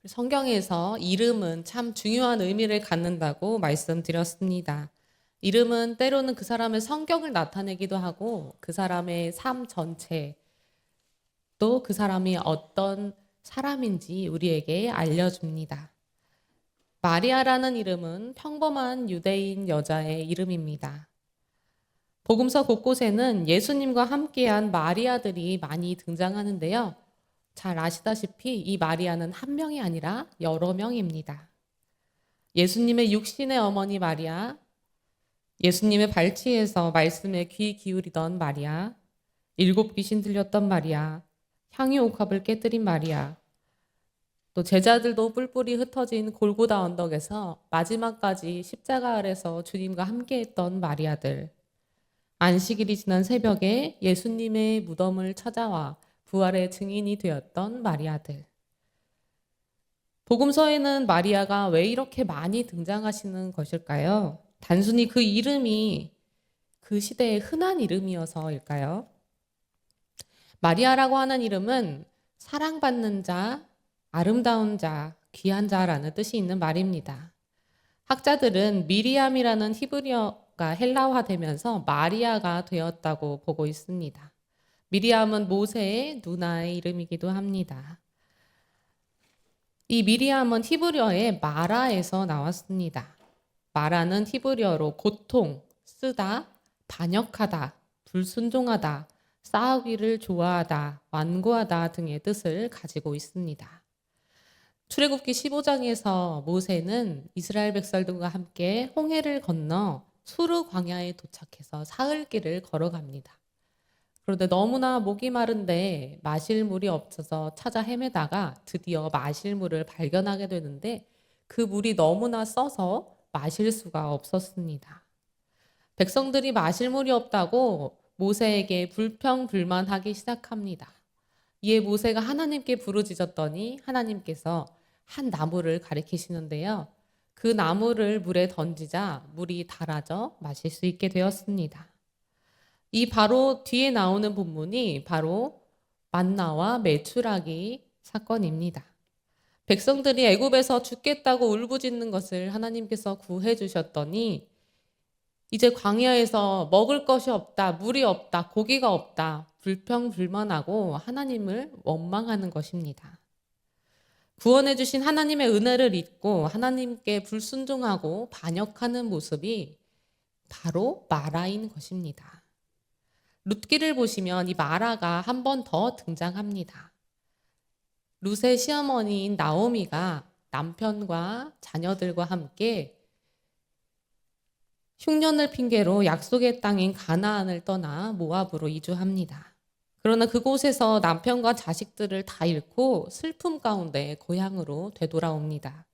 성경에서 이름은 참 중요한 의미를 갖는다고 말씀드렸습니다. 이름은 때로는 그 사람의 성격을 나타내기도 하고 그 사람의 삶 전체, 또 그 사람이 어떤 사람인지 우리에게 알려줍니다. 마리아라는 이름은 평범한 유대인 여자의 이름입니다. 복음서 곳곳에는 예수님과 함께한 마리아들이 많이 등장하는데요. 잘 아시다시피 이 마리아는 한 명이 아니라 여러 명입니다. 예수님의 육신의 어머니 마리아, 예수님의 발치에서 말씀에 귀 기울이던 마리아, 7귀신 들렸던 마리아, 향유 옥합을 깨뜨린 마리아, 또 제자들도 뿔뿔이 흩어진 골고다 언덕에서 마지막까지 십자가 아래서 주님과 함께했던 마리아들, 안식일이 지난 새벽에 예수님의 무덤을 찾아와 부활의 증인이 되었던 마리아들. 복음서에는 마리아가 왜 이렇게 많이 등장하시는 것일까요? 단순히 그 이름이 그 시대의 흔한 이름이어서일까요? 마리아라고 하는 이름은 사랑받는 자, 아름다운 자, 귀한 자라는 뜻이 있는 말입니다. 학자들은 미리암이라는 히브리어가 헬라화되면서 마리아가 되었다고 보고 있습니다. 미리암은 모세의 누나의 이름이기도 합니다. 이 미리암은 히브리어의 마라에서 나왔습니다. 마라는 히브리어로 고통, 쓰다, 반역하다, 불순종하다, 싸우기를 좋아하다, 완고하다 등의 뜻을 가지고 있습니다. 출애굽기 15장에서 모세는 이스라엘 백성들과 함께 홍해를 건너 수르 광야에 도착해서 사흘길을 걸어갑니다. 그런데 너무나 목이 마른데 마실 물이 없어서 찾아 헤매다가 드디어 마실 물을 발견하게 되는데 그 물이 너무나 써서 마실 수가 없었습니다. 백성들이 마실 물이 없다고 모세에게 불평불만하기 시작합니다. 이에 모세가 하나님께 부르짖었더니 하나님께서 한 나무를 가리키시는데요. 그 나무를 물에 던지자 물이 닳아져 마실 수 있게 되었습니다. 이 바로 뒤에 나오는 본문이 바로 만나와 메추라기 사건입니다. 백성들이 애굽에서 죽겠다고 울부짖는 것을 하나님께서 구해 주셨더니 이제 광야에서 먹을 것이 없다, 물이 없다, 고기가 없다, 불평불만하고 하나님을 원망하는 것입니다. 구원해 주신 하나님의 은혜를 잊고 하나님께 불순종하고 반역하는 모습이 바로 마라인 것입니다. 룻기를 보시면 이 마라가 한 번 더 등장합니다. 룻의 시어머니인 나오미가 남편과 자녀들과 함께 흉년을 핑계로 약속의 땅인 가나안을 떠나 모압으로 이주합니다. 그러나 그곳에서 남편과 자식들을 다 잃고 슬픔 가운데 고향으로 되돌아옵니다.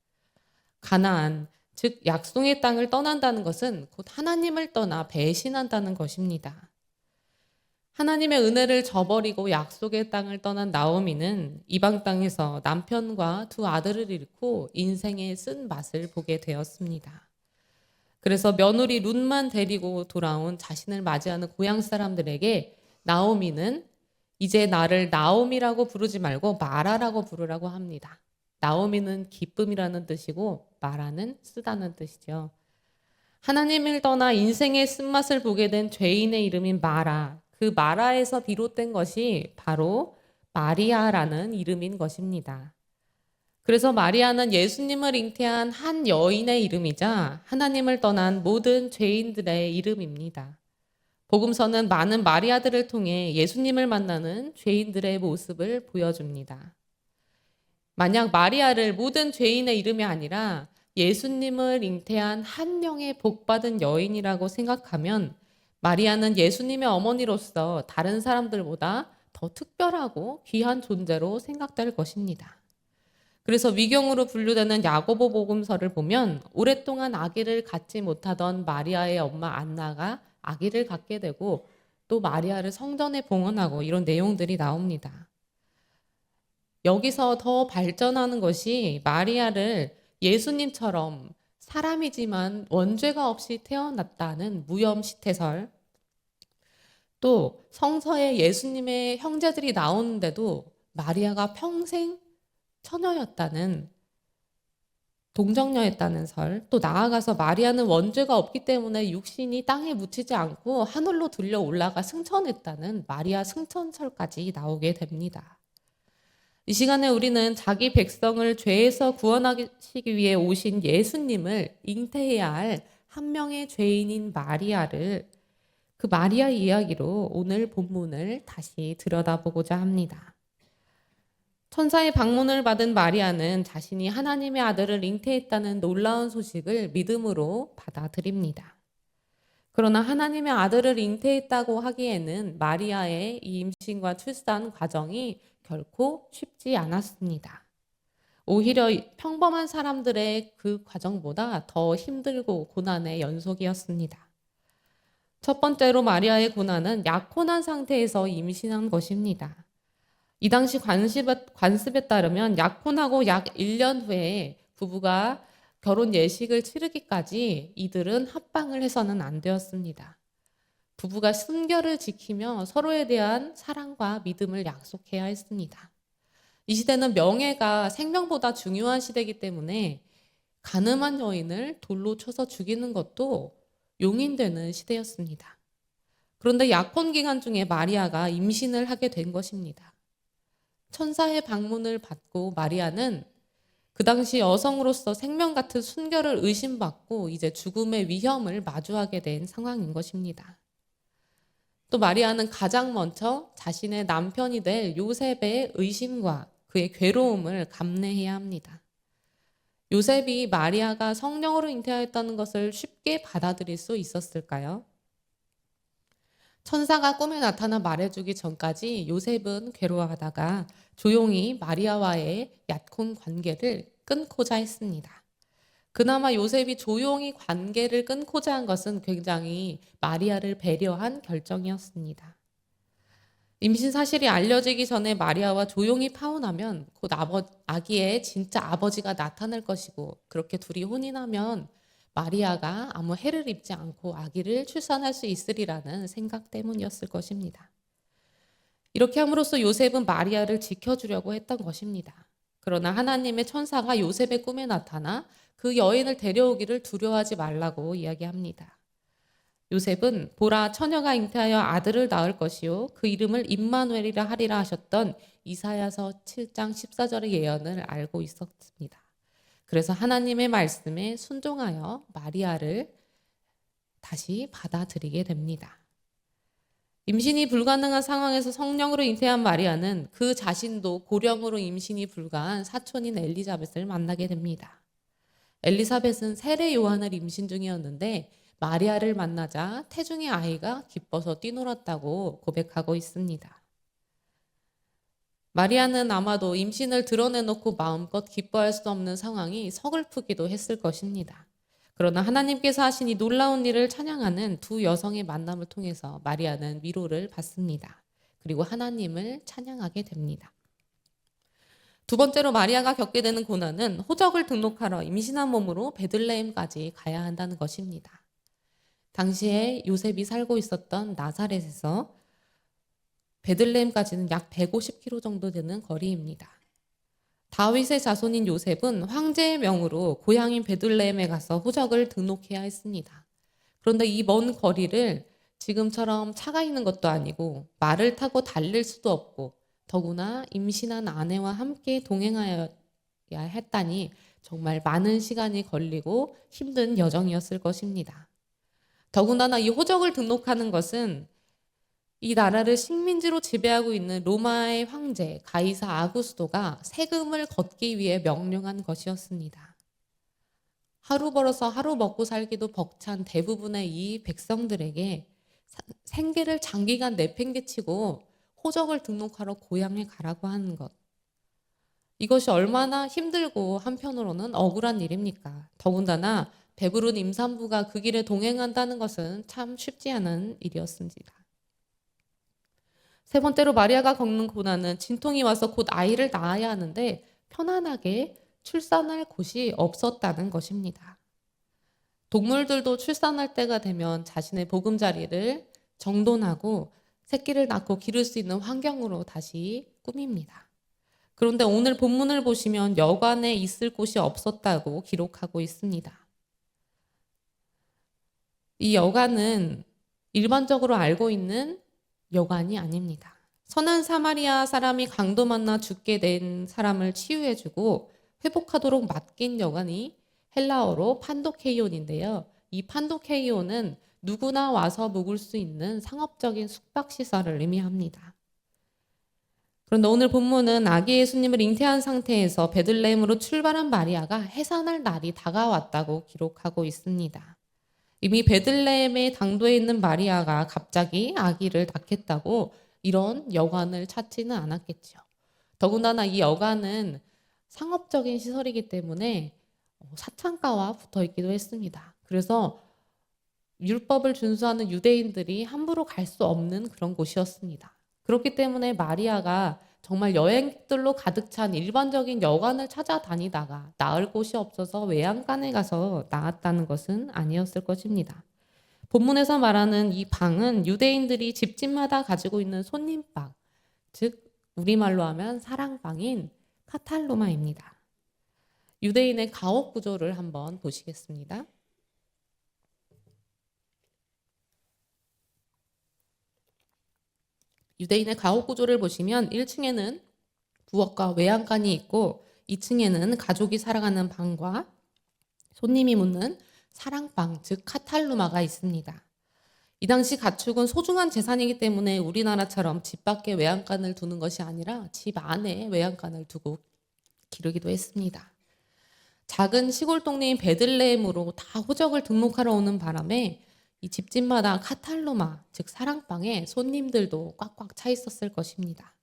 가나안, 즉 약속의 땅을 떠난다는 것은 곧 하나님을 떠나 배신한다는 것입니다. 하나님의 은혜를 저버리고 약속의 땅을 떠난 나오미는 이방 땅에서 남편과 두 아들을 잃고 인생의 쓴맛을 보게 되었습니다. 그래서 며느리 룻만 데리고 돌아온 자신을 맞이하는 고향 사람들에게 나오미는 이제 나를 나오미라고 부르지 말고 마라라고 부르라고 합니다. 나오미는 기쁨이라는 뜻이고 마라는 쓰다는 뜻이죠. 하나님을 떠나 인생의 쓴맛을 보게 된 죄인의 이름인 마라, 그 마라에서 비롯된 것이 바로 마리아라는 이름인 것입니다. 그래서 마리아는 예수님을 잉태한 한 여인의 이름이자 하나님을 떠난 모든 죄인들의 이름입니다. 복음서는 많은 마리아들을 통해 예수님을 만나는 죄인들의 모습을 보여줍니다. 만약 마리아를 모든 죄인의 이름이 아니라 예수님을 잉태한 한 명의 복받은 여인이라고 생각하면 마리아는 예수님의 어머니로서 다른 사람들보다 더 특별하고 귀한 존재로 생각될 것입니다. 그래서 위경으로 분류되는 야고보 복음서를 보면 오랫동안 아기를 갖지 못하던 마리아의 엄마 안나가 아기를 갖게 되고 또 마리아를 성전에 봉헌하고 이런 내용들이 나옵니다. 여기서 더 발전하는 것이 마리아를 예수님처럼 사람이지만 원죄가 없이 태어났다는 무염시태설, 또 성서에 예수님의 형제들이 나오는데도 마리아가 평생 처녀였다는 동정녀였다는 설, 또 나아가서 마리아는 원죄가 없기 때문에 육신이 땅에 묻히지 않고 하늘로 들려 올라가 승천했다는 마리아 승천설까지 나오게 됩니다. 이 시간에 우리는 자기 백성을 죄에서 구원하시기 위해 오신 예수님을 잉태해야 할 한 명의 죄인인 마리아를, 그 마리아 이야기로 오늘 본문을 다시 들여다보고자 합니다. 천사의 방문을 받은 마리아는 자신이 하나님의 아들을 잉태했다는 놀라운 소식을 믿음으로 받아들입니다. 그러나 하나님의 아들을 잉태했다고 하기에는 마리아의 이 임신과 출산 과정이 결코 쉽지 않았습니다. 오히려 평범한 사람들의 그 과정보다 더 힘들고 고난의 연속이었습니다. 첫 번째로 마리아의 고난은 약혼한 상태에서 임신한 것입니다. 이 당시 관습에 따르면 약혼하고 약 1년 후에 부부가 결혼 예식을 치르기까지 이들은 합방을 해서는 안 되었습니다. 부부가 순결을 지키며 서로에 대한 사랑과 믿음을 약속해야 했습니다. 이 시대는 명예가 생명보다 중요한 시대이기 때문에 가늠한 여인을 돌로 쳐서 죽이는 것도 용인되는 시대였습니다. 그런데 약혼 기간 중에 마리아가 임신을 하게 된 것입니다. 천사의 방문을 받고 마리아는 그 당시 여성으로서 생명 같은 순결을 의심받고 이제 죽음의 위험을 마주하게 된 상황인 것입니다. 또 마리아는 가장 먼저 자신의 남편이 될 요셉의 의심과 그의 괴로움을 감내해야 합니다. 요셉이 마리아가 성령으로 잉태하였다는 것을 쉽게 받아들일 수 있었을까요? 천사가 꿈에 나타나 말해주기 전까지 요셉은 괴로워하다가 조용히 마리아와의 약혼 관계를 끊고자 했습니다. 그나마 요셉이 조용히 관계를 끊고자 한 것은 굉장히 마리아를 배려한 결정이었습니다. 임신 사실이 알려지기 전에 마리아와 조용히 파혼하면 곧 아기의 진짜 아버지가 나타날 것이고, 그렇게 둘이 혼인하면 마리아가 아무 해를 입지 않고 아기를 출산할 수 있으리라는 생각 때문이었을 것입니다. 이렇게 함으로써 요셉은 마리아를 지켜주려고 했던 것입니다. 그러나 하나님의 천사가 요셉의 꿈에 나타나 그 여인을 데려오기를 두려워하지 말라고 이야기합니다. 요셉은 보라, 처녀가 잉태하여 아들을 낳을 것이요 그 이름을 임마누엘이라 하리라 하셨던 이사야서 7장 14절의 예언을 알고 있었습니다. 그래서 하나님의 말씀에 순종하여 마리아를 다시 받아들이게 됩니다. 임신이 불가능한 상황에서 성령으로 잉태한 마리아는 그 자신도 고령으로 임신이 불가한 사촌인 엘리사벳을 만나게 됩니다. 엘리사벳은 세례 요한을 임신 중이었는데 마리아를 만나자 태중의 아이가 기뻐서 뛰놀았다고 고백하고 있습니다. 마리아는 아마도 임신을 드러내놓고 마음껏 기뻐할 수 없는 상황이 서글프기도 했을 것입니다. 그러나 하나님께서 하신 이 놀라운 일을 찬양하는 두 여성의 만남을 통해서 마리아는 위로를 받습니다. 그리고 하나님을 찬양하게 됩니다. 두 번째로 마리아가 겪게 되는 고난은 호적을 등록하러 임신한 몸으로 베들레헴까지 가야 한다는 것입니다. 당시에 요셉이 살고 있었던 나사렛에서 베들레헴까지는 약 150km 정도 되는 거리입니다. 다윗의 자손인 요셉은 황제의 명으로 고향인 베들레헴에 가서 호적을 등록해야 했습니다. 그런데 이 먼 거리를 지금처럼 차가 있는 것도 아니고 말을 타고 달릴 수도 없고 더구나 임신한 아내와 함께 동행하여야 했다니 정말 많은 시간이 걸리고 힘든 여정이었을 것입니다. 더군다나 이 호적을 등록하는 것은 이 나라를 식민지로 지배하고 있는 로마의 황제 가이사 아구스토가 세금을 걷기 위해 명령한 것이었습니다. 하루 벌어서 하루 먹고 살기도 벅찬 대부분의 이 백성들에게 생계를 장기간 내팽개치고 호적을 등록하러 고향에 가라고 하는 것. 이것이 얼마나 힘들고 한편으로는 억울한 일입니까? 더군다나 배부른 임산부가 그 길에 동행한다는 것은 참 쉽지 않은 일이었습니다. 세 번째로 마리아가 겪는 고난은 진통이 와서 곧 아이를 낳아야 하는데 편안하게 출산할 곳이 없었다는 것입니다. 동물들도 출산할 때가 되면 자신의 보금자리를 정돈하고 새끼를 낳고 기를 수 있는 환경으로 다시 꾸밉니다. 그런데 오늘 본문을 보시면 여관에 있을 곳이 없었다고 기록하고 있습니다. 이 여관은 일반적으로 알고 있는 여관이 아닙니다. 선한 사마리아 사람이 강도 만나 죽게 된 사람을 치유해주고 회복하도록 맡긴 여관이 헬라어로 판도케이온인데요. 이 판도케이온은 누구나 와서 묵을 수 있는 상업적인 숙박시설을 의미합니다. 그런데 오늘 본문은 아기 예수님을 잉태한 상태에서 베들레헴으로 출발한 마리아가 해산할 날이 다가왔다고 기록하고 있습니다. 이미 베들레헴의 당도에 있는 마리아가 갑자기 아기를 낳겠다고 이런 여관을 찾지는 않았겠죠. 더군다나 이 여관은 상업적인 시설이기 때문에 사창가와 붙어 있기도 했습니다. 그래서 율법을 준수하는 유대인들이 함부로 갈 수 없는 그런 곳이었습니다. 그렇기 때문에 마리아가 정말 여행객들로 가득 찬 일반적인 여관을 찾아다니다가 나을 곳이 없어서 외양간에 가서 나았다는 것은 아니었을 것입니다. 본문에서 말하는 이 방은 유대인들이 집집마다 가지고 있는 손님방, 즉 우리말로 하면 사랑방인 카탈로마입니다. 유대인의 가옥 구조를 한번 보시겠습니다. 유대인의 가옥 구조를 보시면 1층에는 부엌과 외양간이 있고 2층에는 가족이 살아가는 방과 손님이 묻는 사랑방, 즉 카탈루마가 있습니다. 이 당시 가축은 소중한 재산이기 때문에 우리나라처럼 집 밖에 외양간을 두는 것이 아니라 집 안에 외양간을 두고 기르기도 했습니다. 작은 시골 동네인 베들레헴으로 다 호적을 등록하러 오는 바람에 이 집집마다 카탈로마, 즉 사랑방에 손님들도 꽉꽉 차 있었을 것입니다.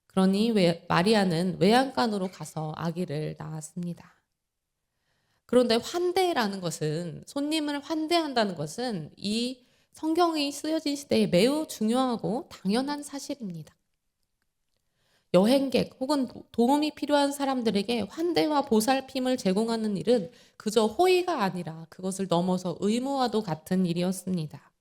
그러니 마리아는 외양간으로 가서 아기를 낳았습니다. 그런데 환대라는 것은, 손님을 환대한다는 것은 이 성경이 쓰여진 시대에 매우 중요하고 당연한 사실입니다. 여행객 혹은 도움이 필요한 사람들에게 환대와 보살핌을 제공하는 일은 그저 호의가 아니라 그것을 넘어서 의무와도 같은 일이었습니다.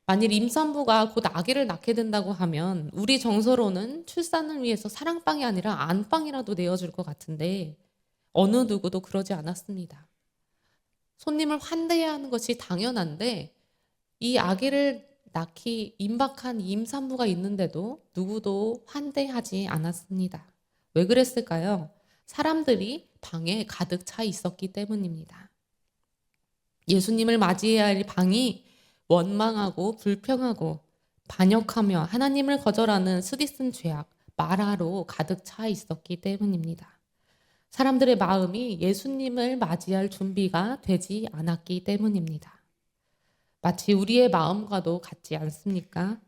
만일 임산부가 곧 아기를 낳게 된다고 하면 우리 정서로는 출산을 위해서 사랑방이 아니라 안방이라도 내어줄 것 같은데 어느 누구도 그러지 않았습니다. 손님을 환대해야 하는 것이 당연한데 이 아기를 낳기 임박한 임산부가 있는데도 누구도 환대하지 않았습니다. 왜 그랬을까요? 사람들이 방에 가득 차 있었기 때문입니다. 예수님을 맞이해야 할 방이 원망하고 불평하고 반역하며 하나님을 거절하는 스디슨 죄악, 마라로 가득 차 있었기 때문입니다. 사람들의 마음이 예수님을 맞이할 준비가 되지 않았기 때문입니다. 마치 우리의 마음과도 같지 않습니까?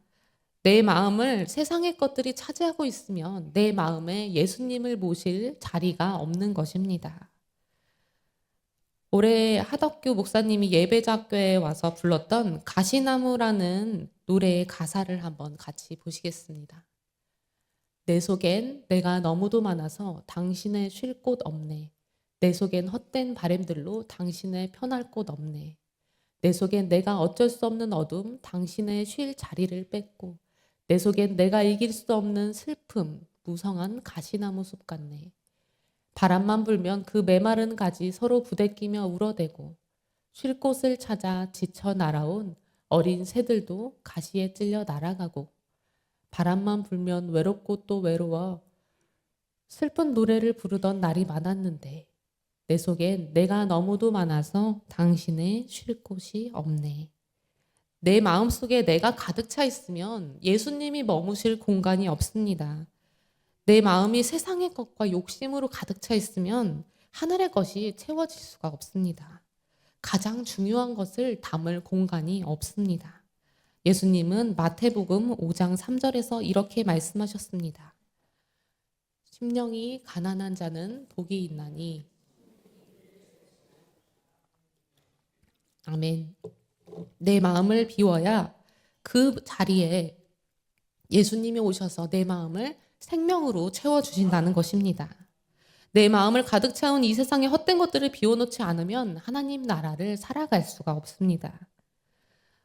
내 마음을 세상의 것들이 차지하고 있으면 내 마음에 예수님을 모실 자리가 없는 것입니다. 올해 하덕규 목사님이 예배자교에 와서 불렀던 가시나무라는 노래의 가사를 한번 같이 보시겠습니다. 내 속엔 내가 너무도 많아서 당신의 쉴 곳 없네. 내 속엔 헛된 바램들로 당신의 편할 곳 없네. 내 속엔 내가 어쩔 수 없는 어둠, 당신의 쉴 자리를 뺏고 내 속엔 내가 이길 수 없는 슬픔, 무성한 가시나무 숲 같네. 바람만 불면 그 메마른 가지 서로 부대끼며 울어대고 쉴 곳을 찾아 지쳐 날아온 어린 새들도 가시에 찔려 날아가고 바람만 불면 외롭고 또 외로워 슬픈 노래를 부르던 날이 많았는데 내 속엔 내가 너무도 많아서 당신의 쉴 곳이 없네. 내 마음속에 내가 가득 차 있으면 예수님이 머무실 공간이 없습니다. 내 마음이 세상의 것과 욕심으로 가득 차 있으면 하늘의 것이 채워질 수가 없습니다. 가장 중요한 것을 담을 공간이 없습니다. 예수님은 마태복음 5장 3절에서 이렇게 말씀하셨습니다. 심령이 가난한 자는 복이 있나니. 아멘. 내 마음을 비워야 그 자리에 예수님이 오셔서 내 마음을 생명으로 채워주신다는 것입니다. 내 마음을 가득 채운 이 세상의 헛된 것들을 비워놓지 않으면 하나님 나라를 살아갈 수가 없습니다.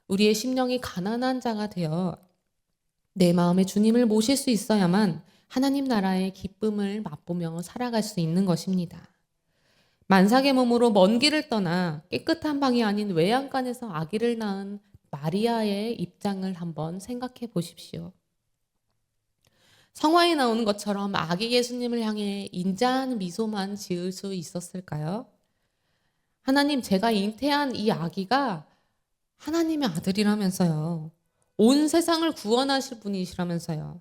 우리의 심령이 가난한 자가 되어 내 마음에 주님을 모실 수 있어야만 하나님 나라의 기쁨을 맛보며 살아갈 수 있는 것입니다. 만삭의 몸으로 먼 길을 떠나 깨끗한 방이 아닌 외양간에서 아기를 낳은 마리아의 입장을 한번 생각해 보십시오. 성화에 나오는 것처럼 아기 예수님을 향해 인자한 미소만 지을 수 있었을까요? 하나님, 제가 잉태한 이 아기가 하나님의 아들이라면서요. 온 세상을 구원하실 분이시라면서요.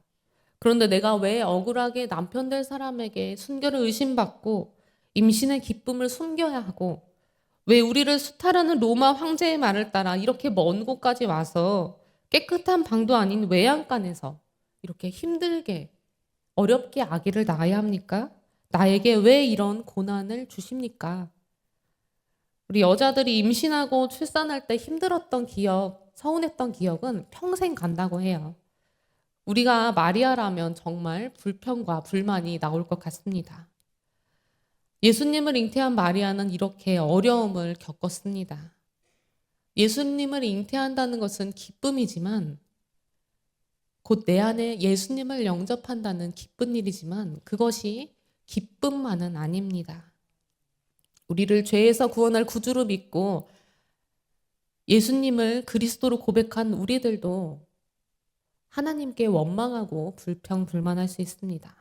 그런데 내가 왜 억울하게 남편 될 사람에게 순결을 의심받고 임신의 기쁨을 숨겨야 하고, 왜 우리를 수탈하는 로마 황제의 말을 따라 이렇게 먼 곳까지 와서 깨끗한 방도 아닌 외양간에서 이렇게 힘들게 어렵게 아기를 낳아야 합니까? 나에게 왜 이런 고난을 주십니까? 우리 여자들이 임신하고 출산할 때 힘들었던 기억, 서운했던 기억은 평생 간다고 해요. 우리가 마리아라면 정말 불평과 불만이 나올 것 같습니다. 예수님을 잉태한 마리아는 이렇게 어려움을 겪었습니다. 예수님을 잉태한다는 것은 기쁨이지만, 곧 내 안에 예수님을 영접한다는 기쁜 일이지만 그것이 기쁨만은 아닙니다. 우리를 죄에서 구원할 구주로 믿고 예수님을 그리스도로 고백한 우리들도 하나님께 원망하고 불평불만할 수 있습니다.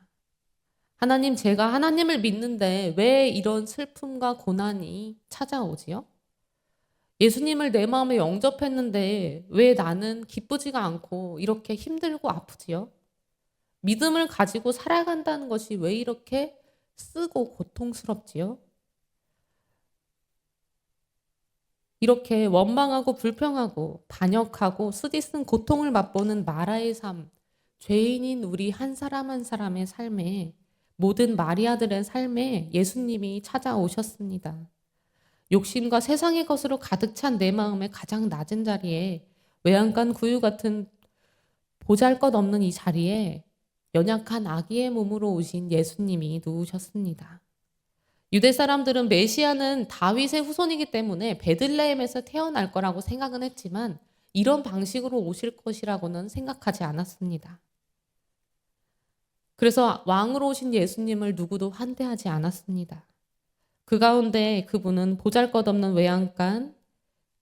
하나님, 제가 하나님을 믿는데 왜 이런 슬픔과 고난이 찾아오지요? 예수님을 내 마음에 영접했는데 왜 나는 기쁘지가 않고 이렇게 힘들고 아프지요? 믿음을 가지고 살아간다는 것이 왜 이렇게 쓰고 고통스럽지요? 이렇게 원망하고 불평하고 반역하고 쓰디쓴 고통을 맛보는 마라의 삶, 죄인인 우리 한 사람 한 사람의 삶에, 모든 마리아들의 삶에 예수님이 찾아오셨습니다. 욕심과 세상의 것으로 가득 찬 내 마음의 가장 낮은 자리에, 외양간 구유 같은 보잘것없는 이 자리에 연약한 아기의 몸으로 오신 예수님이 누우셨습니다. 유대 사람들은 메시아는 다윗의 후손이기 때문에 베들레헴에서 태어날 거라고 생각은 했지만 이런 방식으로 오실 것이라고는 생각하지 않았습니다. 그래서 왕으로 오신 예수님을 누구도 환대하지 않았습니다. 그 가운데 그분은 보잘것없는 외양간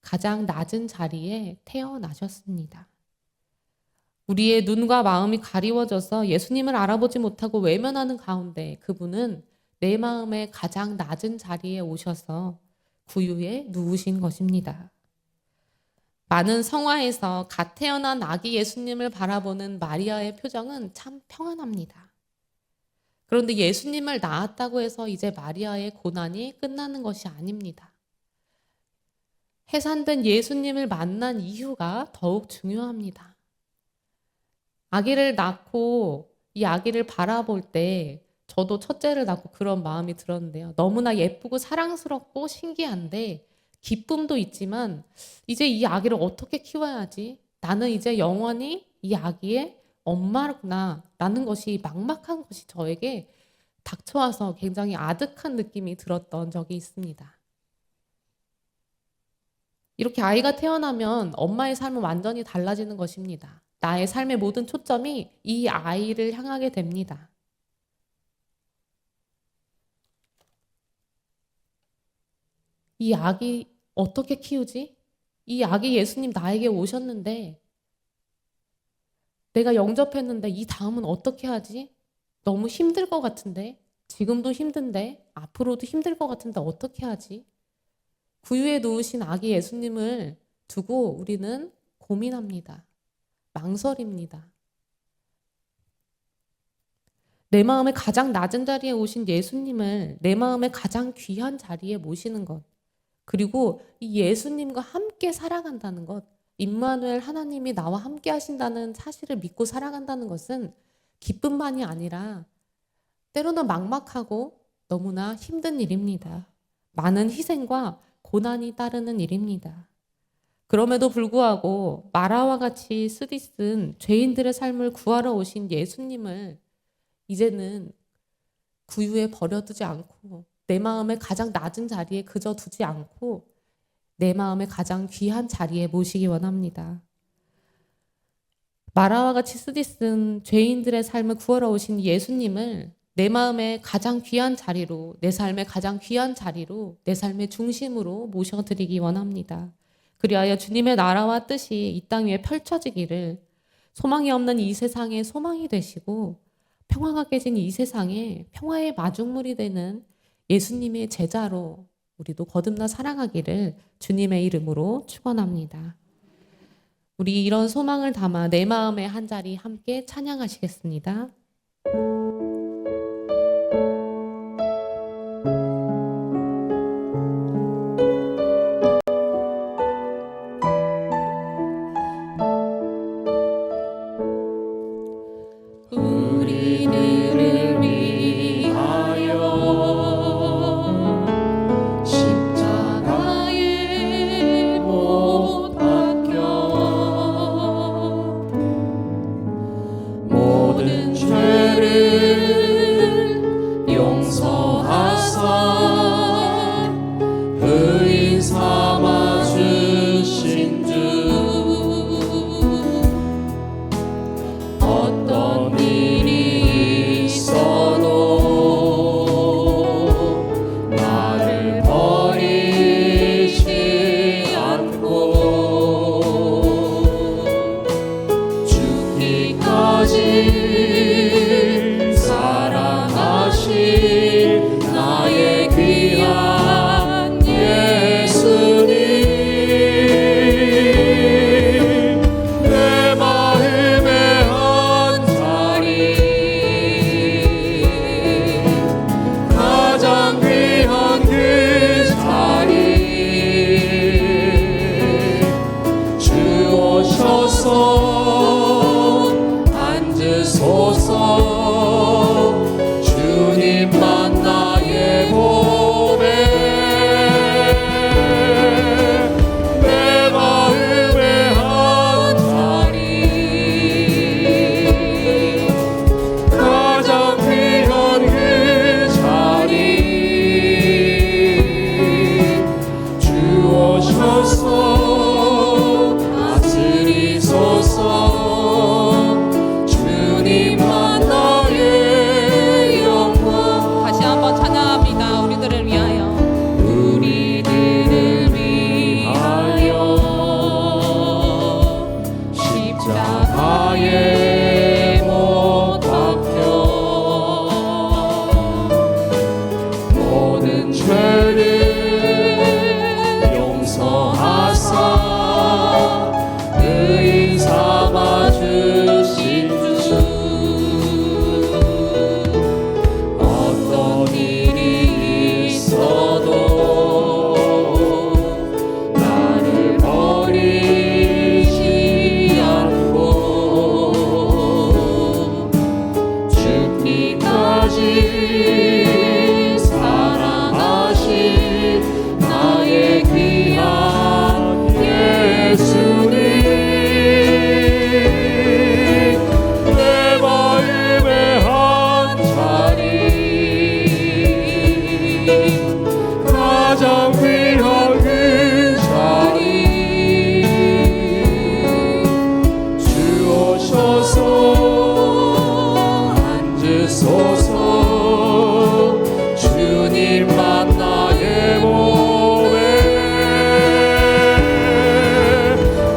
가장 낮은 자리에 태어나셨습니다. 우리의 눈과 마음이 가리워져서 예수님을 알아보지 못하고 외면하는 가운데 그분은 내 마음의 가장 낮은 자리에 오셔서 구유에 누우신 것입니다. 많은 성화에서 갓 태어난 아기 예수님을 바라보는 마리아의 표정은 참 평안합니다. 그런데 예수님을 낳았다고 해서 이제 마리아의 고난이 끝나는 것이 아닙니다. 해산된 예수님을 만난 이유가 더욱 중요합니다. 아기를 낳고 이 아기를 바라볼 때 저도 첫째를 낳고 그런 마음이 들었는데요. 너무나 예쁘고 사랑스럽고 신기한데 기쁨도 있지만 이제 이 아기를 어떻게 키워야지? 나는 이제 영원히 이 아기의 엄마구나 라는 것이 막막한 것이 저에게 닥쳐와서 굉장히 아득한 느낌이 들었던 적이 있습니다. 이렇게 아이가 태어나면 엄마의 삶은 완전히 달라지는 것입니다. 나의 삶의 모든 초점이 이 아이를 향하게 됩니다. 이 아기 어떻게 키우지? 이 아기 예수님 나에게 오셨는데 내가 영접했는데 이 다음은 어떻게 하지? 너무 힘들 것 같은데, 지금도 힘든데 앞으로도 힘들 것 같은데 어떻게 하지? 구유에 누우신 아기 예수님을 두고 우리는 고민합니다. 망설입니다. 내 마음의 가장 낮은 자리에 오신 예수님을 내 마음의 가장 귀한 자리에 모시는 것, 그리고 이 예수님과 함께 살아간다는 것, 임마누엘 하나님이 나와 함께 하신다는 사실을 믿고 살아간다는 것은 기쁨만이 아니라 때로는 막막하고 너무나 힘든 일입니다. 많은 희생과 고난이 따르는 일입니다. 그럼에도 불구하고 마라와 같이 쓰디쓴 죄인들의 삶을 구하러 오신 예수님을 이제는 구유에 버려두지 않고 내 마음의 가장 낮은 자리에 그저 두지 않고 내 마음의 가장 귀한 자리에 모시기 원합니다. 마라와 같이 쓰디쓴 죄인들의 삶을 구하러 오신 예수님을 내 마음의 가장 귀한 자리로, 내 삶의 가장 귀한 자리로, 내 삶의 중심으로 모셔드리기 원합니다. 그리하여 주님의 나라와 뜻이 이 땅 위에 펼쳐지기를, 소망이 없는 이 세상에 소망이 되시고 평화가 깨진 이 세상에 평화의 마중물이 되는 예수님의 제자로 우리도 거듭나 살아가기를 주님의 이름으로 축원합니다. 우리 이런 소망을 담아 내 마음의 한 자리 함께 찬양하시겠습니다. 우리들을 위하여 십자가에 못 박혀 모든 죄를 용서하사 의인 삼아 주신 주, 어떤 일이 있어도 나를 버리지 않고 죽기까지 사랑하신 나의 귀한 예수님, 내 마음의 한 자리, 가장 귀한 그 자리 주오셔서 앉으소서. 주님만 나의 보배, 내 마음의 한 자리, 가장 귀한 그 자리 주오셔서 다스리소서. 주님만 나의 영광. 다시 한번 찬양합니다. 우리들을 위하여, 우리들을 위하여 십자가에 못 박혀 모든 죄를 용서하사 의인 삼아 주신 주, 어떤 일이 있어도 나를 버리지 않고 죽기까지 사랑하신 나의 귀한 예수님, 내 마음의 한 자리, 가장 귀한 그 자리 주오셔서 앉으소서. 주님만 나의 몸에,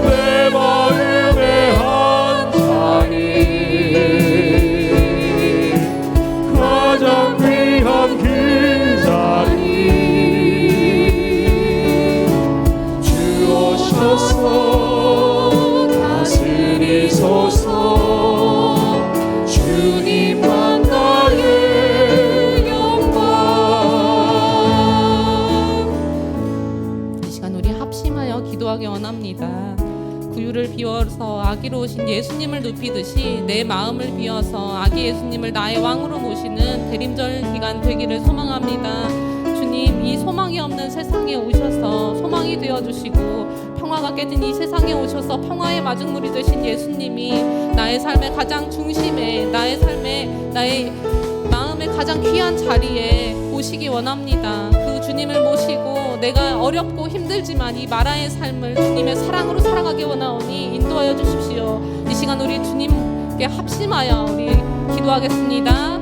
내 마음의 한 자리, 가장 귀한 그 자리 주오셔서 다스리소서. 주님만 나의 영광. 이 시간 우리 합심하여 기도하기 원합니다. 구유를 비워서 아기로 오신 예수님을 눕히듯이 내 마음을 비워서 아기 예수님을 나의 왕으로 모시는 대림절 기간 되기를 소망합니다. 주님, 이 소망이 없는 세상에 오셔서 소망이 되어주시고 평화가 깨진 이 세상에 오셔서 평화의 마중물이 되신 예수님이 나의 삶의 가장 중심에, 나의 마음의 가장 귀한 자리에 오시기 원합니다. 그 주님을 모시고 내가 어렵고 힘들지만 이 마라의 삶을 주님의 사랑으로 살아가기 원하오니 인도하여 주십시오. 이 시간 우리 주님께 합심하여 우리 기도하겠습니다.